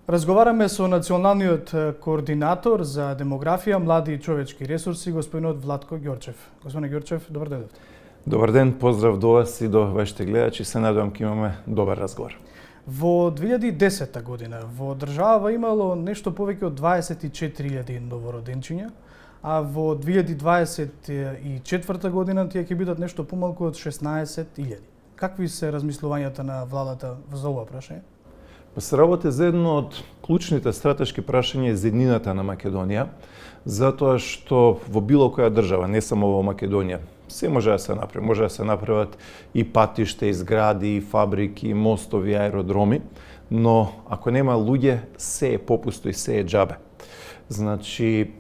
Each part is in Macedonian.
Разговараме со националниот координатор за демографија, млади и човечки ресурси, господинот Владко Ѓорчев. Господин Ѓорчев, добар ден. Добар ден, поздрав до вас и до вашите гледачи. Се надевам ќе имаме добар разговор. Во 2010 година во држава имало нешто повеќе од 24.000 новороденчиња, а во 2024 година тие ќе бидат нешто помалку од 16.000. Какви се размислувањата на владата за ова прашање? Се работи за едно од клучните стратешки прашања е зеднината на Македонија, затоа што во било која држава, не само во Македонија, се може да се направи. Може да се направат и патишта, и згради, и фабрики, и мостови, аеродроми, но ако нема луѓе, се е попусто и се е џабе. Значи,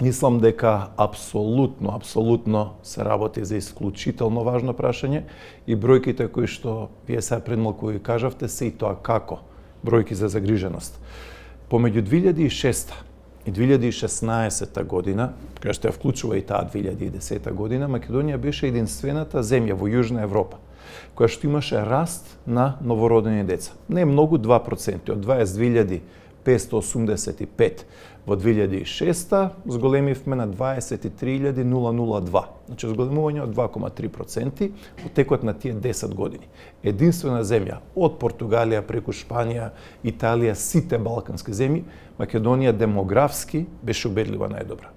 мислам дека апсолутно се работи за исклучително важно прашање и бројките кои што вие сега пред малку ги кажавте се и тоа како бројки за загриженост. Помеѓу 2006 и 2016 година, која што ја вклучува и таа 2010 година, Македонија беше единствената земја во Јужна Европа која што имаше раст на новородени деца. Не многу, 2%, од 22.585 во 2006 зголемивме на 23.002. Значи зголемување од 2,3% во текот на тие 10 години. Единствена земја од Португалија преку Шпанија, Италија, сите балкански земји, Македонија демографски беше убедливо најдобра.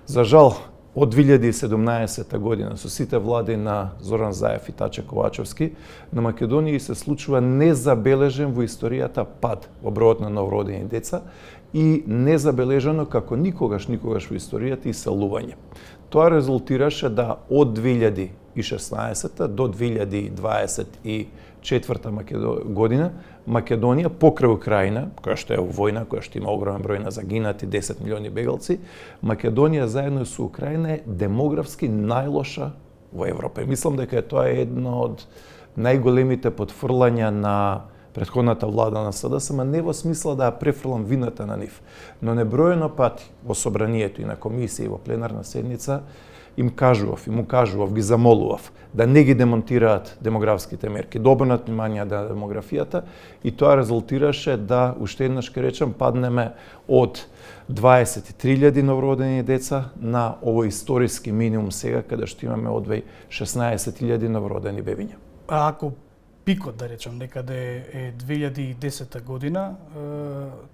За жал, од 2017 година со сите влади на Зоран Заев и Таче Ковачевски, на Македонија се случува незабележен во историјата пад во бројот на новородени деца и незабележано како никогаш во историјата иселување. Тоа резултираше да од 2016 до 2024 година Македонија покрај Украина, која што е во војна, која што има огромен број на загинати, 10 милиони бегалци, Македонија заедно со Украина е демографски најлоша во Европа. И мислам дека тоа е едно од најголемите потфрлања на претходната влада на СДСМ, не во смисла да ја префрлам вината на нив, но неброено пати во собранието и на комисија и во пленарна седница им му кажував, ги замолував да не ги демонтираат демографските мерки, да обрнат внимание на демографијата и тоа резултираше да, уште еднаш ке речем, паднеме од 23.000 новородени деца на овој историски минимум сега, каде што имаме од 16.000 новородени бебиња. А ако пикот, да речем, некаде е 2010 година,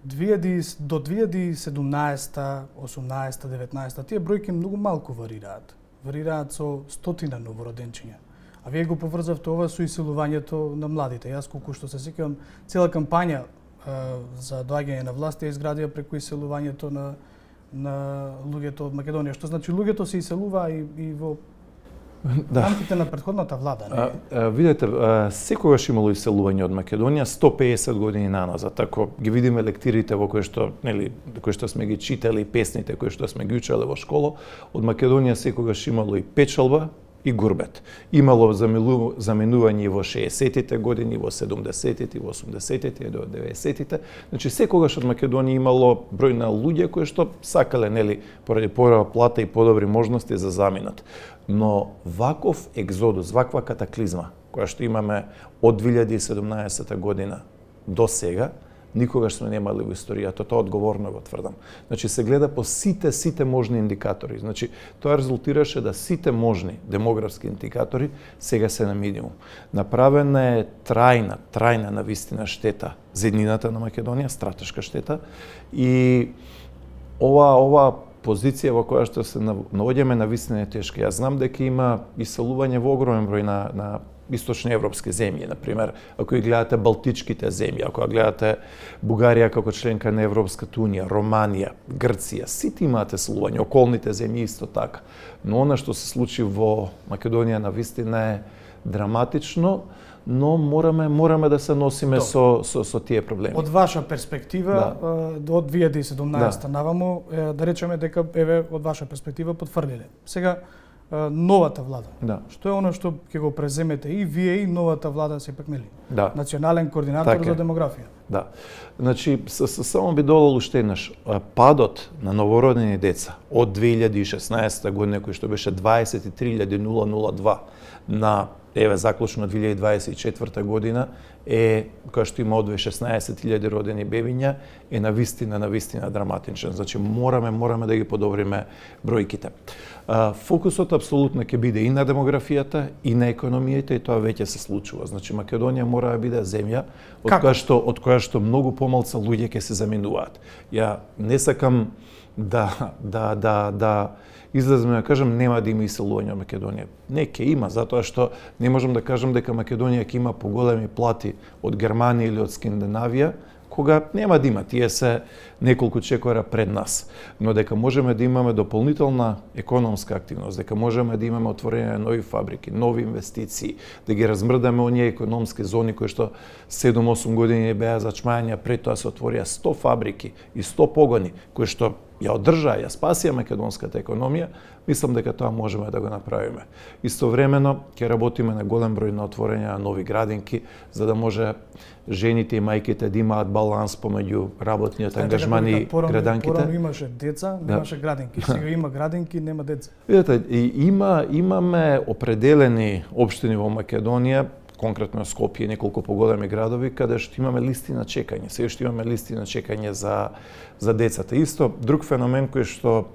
до 2017, 18, 19, тие бројки многу малку варираат. Варираат со стотина новороденчиња. А вие го поврзавте ова со иселувањето на младите. Јас колку што се сеќавам, цела кампања за доаѓање на власт ја изградија преку иселувањето на луѓето од Македонија. Што значи луѓето се иселува и во рамките на претходната влада, не? Видете, секогаш имало иселување од Македонија 150 години наназад. Ако ги видиме лектирите во кои што сме ги читали, песните кои што сме ги учеле во школа, од Македонија секогаш имало и печалба и гурбет. Имало заменување во 60-тите години, во 70-тите, во 80-тите, до 90-тите. Значи секогаш од Македонија имало број на луѓе кои што сакале, поради порава плата и подобри можности за заминат. Но ваков екзодус, ваква катаклизма, која што имаме од 2017 година до сега, никогаш сме немали во историјата, тоа одговорно го тврдам. Значи се гледа по сите можни индикатори. Значи тоа резултираше да сите можни демографски индикатори сега се на минимум. Направена е трајна навистина штета за еднината на Македонија, стратешка штета и ова позиција во која што се наоѓаме навистина е тешка. Јас знам дека има иселување во огромен број на источни европски земји, например, ако ги гледате балтичките земји, ако гледате Бугарија како членка на Европската унија, Романија, Грција, сите имаат иселување, околните земји исто така. Но она што се случи во Македонија навистина е драматично, но мораме да се носиме со тие проблеми. Од ваша перспектива, до 2017 наваму, да речеме дека од ваша перспектива потврдиле. Сега новата влада. Што е оно што ќе го преземете и вие и новата влада сепак, нели? Национален координатор за демографија. Да. Значи, само би додал уште еднаш, падот на новородени деца од 2016 година, кој што беше 23.002 на еве заклучно 2024 година е која што има одвој 16.000 родени бебиња е навистина драматичен. Значи мораме да ги подобриме бројките. Фокусот апсолутно ќе биде и на демографијата и на економијата и тоа веќе се случува. Значи Македонија мора да биде земја од која што многу помалку луѓе ќе се заминуваат. Ја не сакам да излеземе да кажам нема да има иселување од Македонија. Не, ќе има, затоа што не можам да кажам дека Македонија ќе има поголеми плати од Германија или од Скандинавија, кога нема да има, тие се неколку чекора пред нас. Но дека можеме да имаме дополнителна економска активност, дека можеме да имаме отворење на нови фабрики, нови инвестиции, да ги размрдаме оние економски зони кои што 7-8 години беа зачмајани, пред тоа се отворија 100 фабрики и 100 погони, кои што ја одржаа, ја спасија македонската економија, мислам дека тоа можеме да го направиме. Истовремено ќе работиме на голем број на отворење на нови градинки, за да може жените и мајките да имаат баланс помеѓу работниот ангажман и граданките. Порано имаше деца, немаше градинки. Сега има градинки, нема деца. Видете, имаме определени општини во Македонија, конкретно Скопје и неколку поголеми градови, каде што имаме листи на чекање. Сега што имаме листи на чекање за децата. Исто, друг феномен кој што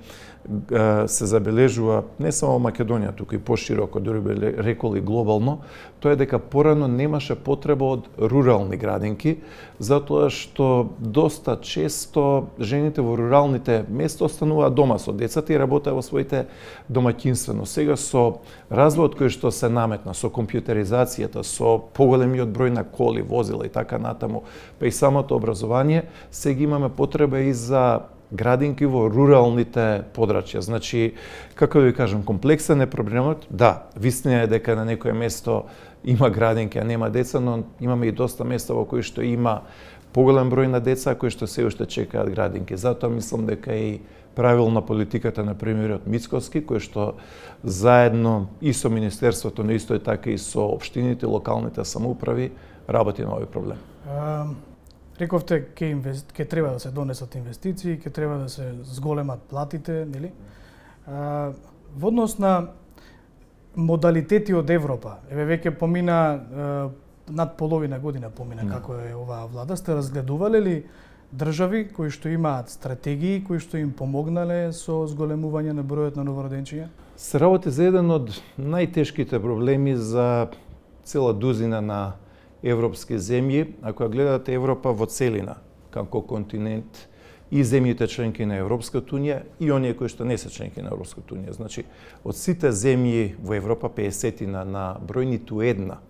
се забележува не само во Македонија, туку и пошироко, дури би рекол и глобално, тоа е дека порано немаше потреба од рурални градинки, затоа што доста често жените во руралните места остануваат дома со децата и работеа во своите домаќинства. Но сега со развојот кој што се наметна, со компјутеризацијата, со поголемиот број на коли, возила и така натаму, па и самото образование, сега имаме потреба и за градинки во руралните подрачја. Значи, како да ви кажам, комплексен е проблемот. Да, вистина е дека на некое место има градинки, а нема деца, но имаме и доста места во кои што има поголем број на деца кои што се уште чекаат градинки. Затоа мислам дека и правилна политиката на премиерот Мицкоски, кој што заедно и со Министерството, но исто и така и со општините, локалните самоуправи, работи на овој проблем. Рековте ќе треба да се донесат инвестиции, ќе треба да се зголемат платите, нели? Во однос на модалитети од Европа, еве веќе помина над половина година помина како е оваа влада, сте разгледувале ли држави кои што имаат стратегии, кои што им помогнале со зголемување на бројот на новороденчиња? Се работи за еден од најтешките проблеми за цела дузина на европски земји, ако ја гледате Европа во целина, како континент, и земјите членки на Европската унија и оние кои што не се членки на Европската унија. Значи, од сите земји во Европа, 50-тина на број, ниту една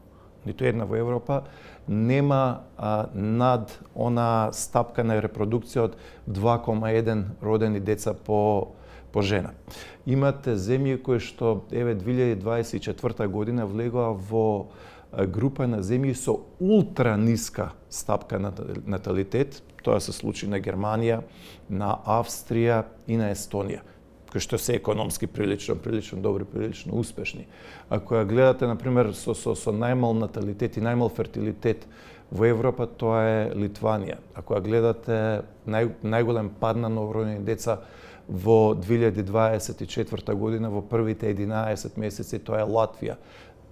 во Европа нема над она стапка на репродукција од 2,1 родени деца по жена. Имате земји кои што еве 2024 година влегоа во група на земји со ултра ниска стапка на наталитет. Тоа се случи на Германија, на Австрија и на Естонија, кои што се економски прилично добри, прилично успешни. Ако ја гледате, например, со најмал наталитет и најмал фертилитет во Европа, тоа е Литванија. Ако ја гледате најголем пад на новородени деца во 2024 година, во првите 11 месеци, тоа е Латвија.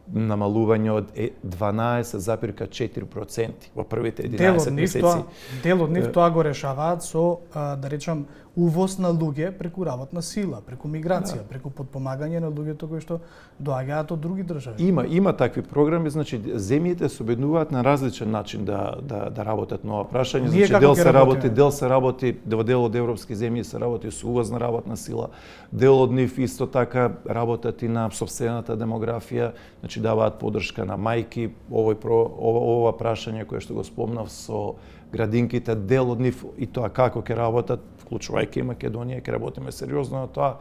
Намалување од 12,4% во првите 11 месеци. Дел од нив тоа го решаваат со, да речам, увоз на луѓе преку работна сила, преку миграција, преку подпомагање на луѓето кои што доаѓаат од други држави. Има такви програми, значи земјите се обединуваат на различен начин да работат на ова прашање. Значи дел се работи во дел од европски земји се работи со увозна работна сила, дел од нив исто така работат и на сопствената демографија, значи даваат поддршка на мајки, ова прашање кое што го спомнав со градинките, дел од нив и тоа како ќе работат, вклучувајќи и Македонија, ќе работиме сериозно на тоа,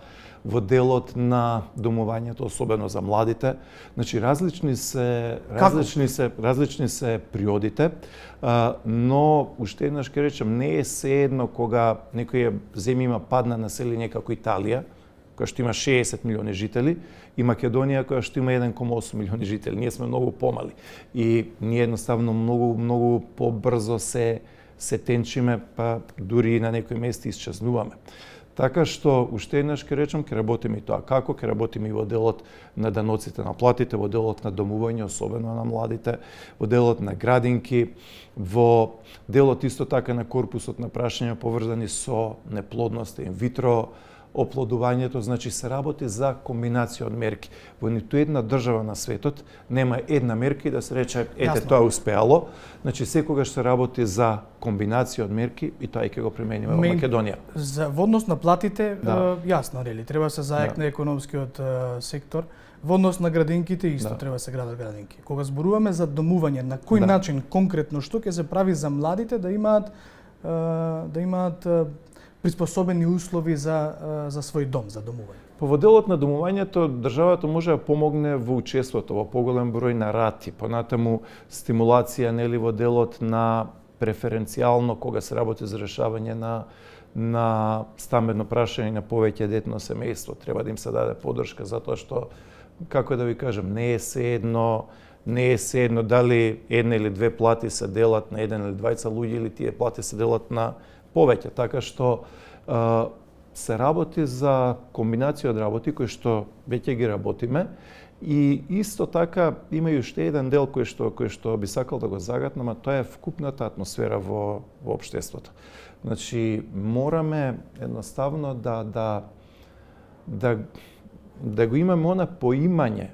во делот на домувањето, особено за младите. Значи различни се приодите, но уште еднаш ќе речем, не е сеедно кога некоја земја има падна население како Италија, која што има 60 милиони жители, и Македонија која што има 1,8 милиони жители. Ние сме многу помали и ние едноставно многу побрзо се тенчиме, па дури и на некои места исчезнуваме. Така што уште еднаш ќе речам, ќе работиме и тоа. Како ќе работиме и во делот на даноците на платите, во делот на домување, особено на младите, во делот на градинки, во делот исто така на корпусот на прашања поврзани со неплодност, инвитро оплодувањето, значи се работи за комбинација од мерки. Во ниту една држава на светот нема една мерка и да се рече ете тоа успеало. Значи секогаш се работи за комбинација од мерки и тоа ќе го примениме во Македонија. За во однос на платите, јасно, нели, треба се заекне економскиот сектор. Во однос на градинките исто треба се градат градинки. Кога зборуваме за домување, на кој начин конкретно што ќе се прави за младите да имаат приспособени услови за свој дом, за домување? По во делот на домувањето, државата може да помогне во учеството, во поголем број на рати, понатаму стимулација нели во делот на преференцијално кога се работи за решавање на стамбено прашање на повеќе детно семејство. Треба да им се даде поддршка затоа што, како да ви кажам, не е се едно дали една или две плати се делат на еден или двајца луѓе или тие плати се делат на повеќе, така што се работи за комбинација од работи кои што веќе ги работиме и исто така има и уште еден дел кој што би сакал да го загатнам, а тоа е вкупната атмосфера во општеството. Значи мораме едноставно да го имаме она поимање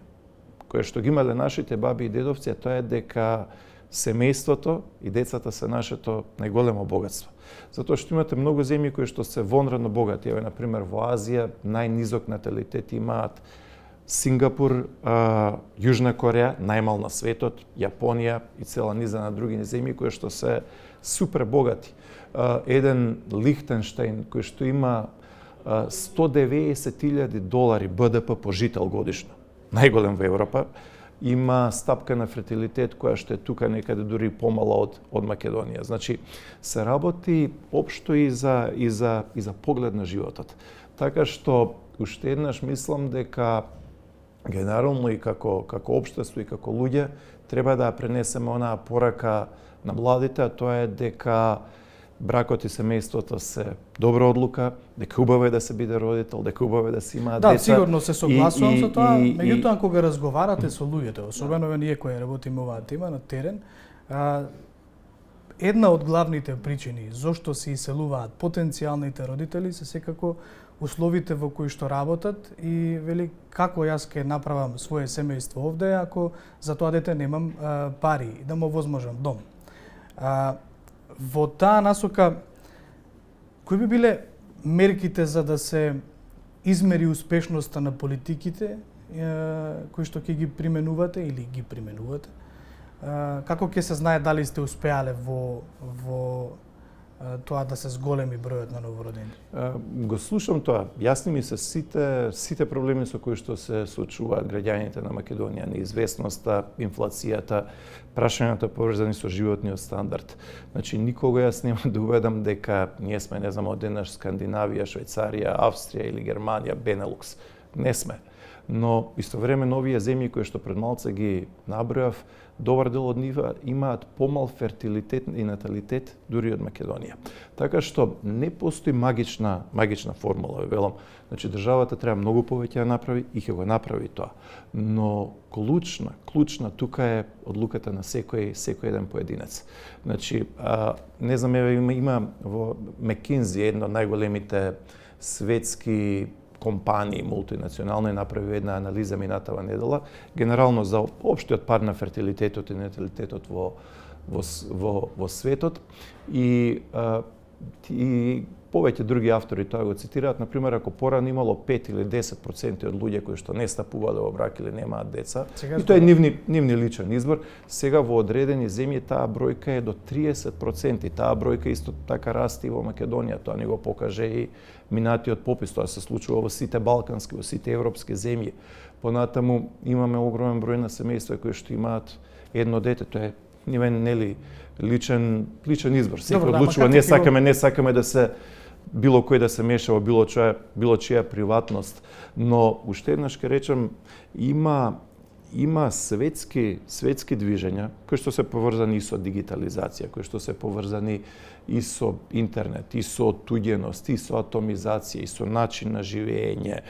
кое што ги имале нашите баби и дедовци, а тоа е дека семејството и децата се нашето најголемо богатство. Затоа што имате многу земји кои што се вонредно богати. Еве, например, во Азија најнизок наталитет имаат Сингапур, Јужна Кореја, најмал на светот, Јапонија и цела низа на други земји кои што се супер богати. Еден Лихтенштеин кој што има $190,000 БДП по жител годишно, најголем во Европа, има стапка на фертилитет која што е тука некаде дури помала од Македонија. Значи се работи општо и за поглед на животот. Така што уште еднаш мислам дека генерално и како општество и како луѓе треба да пренесеме онаа порака на младите, а тоа е дека бракот и семејството се добра одлука, дека убаво е да се биде родител, дека убаво е да се имаат деца. Да, сигурно се согласувам со тоа, меѓутоа кога разговарате со луѓето, особено ние кои работиме оваа тема на терен, една од главните причини зошто се иселуваат потенцијалните родители се секако условите во кои што работат и вели како јас ќе направам свое семејство овде ако за тоа дете немам пари да му возможам дом. Во таа насока, кои би биле мерките за да се измери успешноста на политиките кои што ќе ги применувате или ги применувате? Како ќе се знае дали сте успеале во тоа да се зголеми бројот на новородени? Го слушам тоа. Јасни ми се сите проблеми со кои што се соочуваат граѓаните на Македонија, неизвестноста, инфлацијата, прашањата поврзани со животниот стандард. Значи никога јас нема да уведам дека ние сме, не знам, одеднаш Скандинавија, Швајцарија, Австрија или Германија, Бенелукс. Не сме. Но истовремено овие земји кои што пред малце ги набројав, добар дел од нива имаат помал фертилитет и наталитет дури од Македонија. Така што не постои магична формула, велам. Значи државата треба многу повеќе да направи и ќе го направи тоа. Но клучна тука е одлуката на секој еден поединец. Значи не знам, има во McKinsey едно од најголемите светски компании мултинационални направи една анализа минатава недела, генерално за општиот пар на фертилитетот и наталитетот во светот и повеќе други автори тоа го цитираат. Например, ако порано имало 5 или 10% од луѓе кои што не стапувале во брак или немаат деца, и тоа е нивни личен избор, сега во одредени земји таа бројка е до 30%. И таа бројка исто така расте и во Македонија. Тоа ни го покаже и минатиот попис. Тоа се случува во сите балкански, во сите европски земји. Понатаму имаме огромен број на семејства кои што имаат едно дете. Тоа е нивен нели личен избор. Секој одлучува, не сакаме да се било кој да се меша во било чија приватност, но уште еднаш ќе речам, има има светски движења кои што се поврзани и со дигитализација, кои што се поврзани и со интернет, и со туѓеност, и со атомизација, и со начин на живење,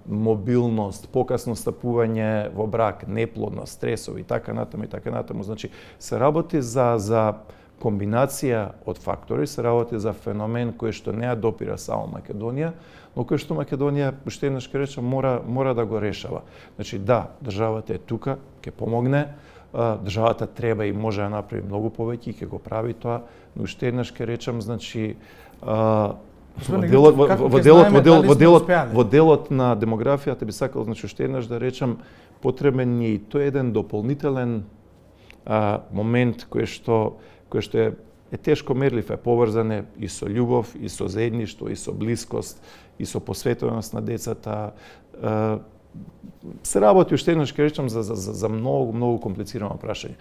мобилност, покасно стапување во брак, неплодност, стресови, така натаму. Значи, се работи за комбинација од фактори, се работи за феномен кој што не ја допира само Македонија, но кој што Македонија, уште еднаш ќе речам, мора да го решава. Значи, да, државата е тука, ќе помогне, државата треба и може да направи многу повеќе и ќе го прави тоа, но уште еднаш ќе речам, значи, во делот на демографијата би сакал, значи, уште еднаш да речам, потребен е и тој еден дополнителен момент кој што е тешко мерлив, е поврзан и со љубов, и со заедништво, и со блискост, и со посветеност на децата. Се работи, уште еднаш ќе речам, за многу комплицирано прашање.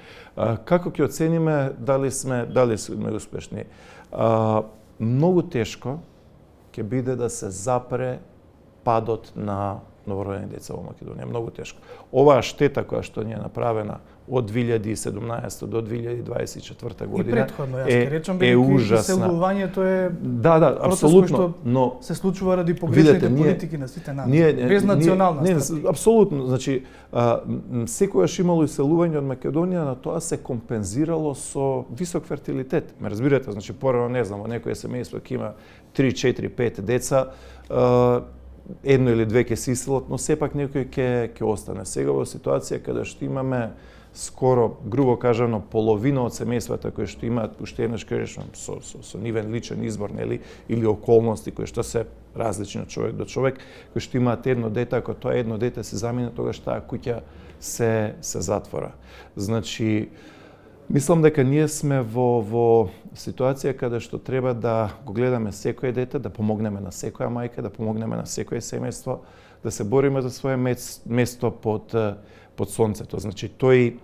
Како ќе оцениме дали сме успешни? Многу тешко ќе биде да се запре падот на новородени деца во Македонија. Многу тешко. Оваа штета која што ни е направена од 2017 до 2024 година и претходно, јас ќе речам, ужасна. Иселувањето е апсолутно, но се случува ради погрешните политики на сите нас. Без национална стратегија. Апсолутно, значи секогаш имало иселување од Македонија, на тоа се компензирало со висок фертилитет. Ме разбирате, значи порано, не знам, во некој семејство ќе има 3, 4, 5 деца, едно или две ќе се иселат, но сепак некој ќе остане. Сега во ситуација каде што имаме скоро, грубо кажано, половина од семејствата кои што имаат, уште еднаш кажам, со нивен личен избор, нели, или околности кои што се различни од човек до човек, кои што имаат едно дете, ако тоа едно дете се замине, тогаш таа куќа се затвора. Значи, мислам дека ние сме во ситуација каде што треба да го гледаме секој дете, да помогнеме на секоја мајка, да помогнеме на секој семејство, да се бориме за свое место под сонцето. Значи, тој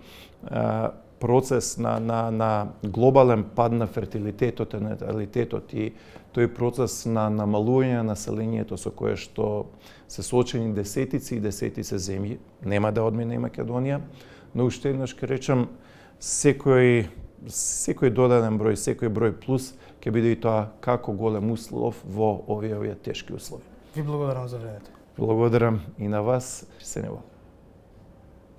процес на глобален пад на фертилитетот и наталитетот и тој процес на намалување на населението со кое што се соочени десетици и десетици земји, нема да одмине и Македонија, но уште еднаш ќе речам, секој додаден број, секој број плюс ќе биде и тоа како голем услов во овие тешки услови. Ви благодарам за времето. Благодарам и на вас, Сенево.